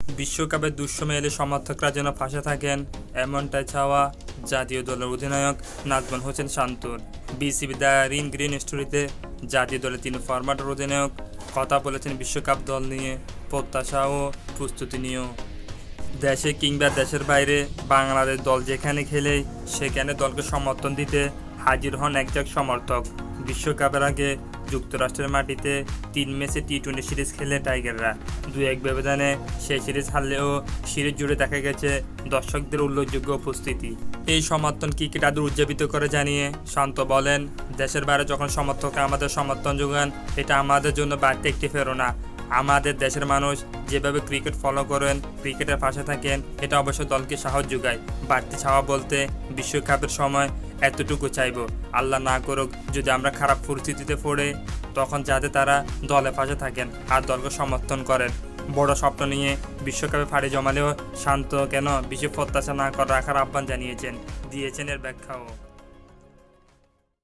বিশ্বকাপের দুঃসময়ে এলে সমর্থকরা যেন পাশে থাকেন, এমনটাই চাওয়া জাতীয় দলের অধিনায়ক নাজমুল হোসেন শান্তর। বিসিবি দ্য রিং গ্রিন স্টোরিতে জাতীয় দলের 3 ফরম্যাটের অধিনায়ক কথা বলেছেন বিশ্বকাপ দল নিয়ে, প্রত্যাশা ও প্রস্তুতি নিয়েও। দেশে কিংবা দেশের বাইরে বাংলাদেশ দল যেখানে খেলে সেখানে দলকে সমর্থন দিতে হাজির হন একজন সমর্থক। বিশ্বকাপের আগে যুক্তরাষ্ট্রের মাটিতে 3 ম্যাচে টি-20 সিরিজ খেলে টাইগাররা 2-1 ব্যবধানে সেই সিরিজ হারলেও সিরিজ জুড়ে দেখা গেছে দর্শকদের উল্লেখযোগ্য উপস্থিতি। এই সমর্থন ক্রিকেট আদৌ উদযাপিত করে জানিয়ে শান্ত বলেন, দেশের বাইরে যখন সমর্থক আমাদের সমর্থন যোগান, এটা আমাদের জন্য বাড়তি একটি প্রেরণা। আমাদের দেশের মানুষ যেভাবে ক্রিকেট ফলো করেন, ক্রিকেটের পাশে থাকেন, এটা অবশ্যই দলকে সাহস যোগায়। বাড়তি চাওয়া বলতে বিশ্বকাপের সময় এতটুকু চাইব, আল্লাহ না করুক যদি আমরা খারাপ পরিস্থিতিতে পড়ে, তখন যাতে তারা দলের পাশে থাকেন আর দলকে সমর্থন করেন। বড় স্বপ্ন নিয়ে বিশ্বকাপে পাড়ি জমালেও শান্ত কেন বেশি প্রত্যাশা না করে রাখার আহ্বান জানিয়েছেন, দিয়েছেন এর ব্যাখ্যাও।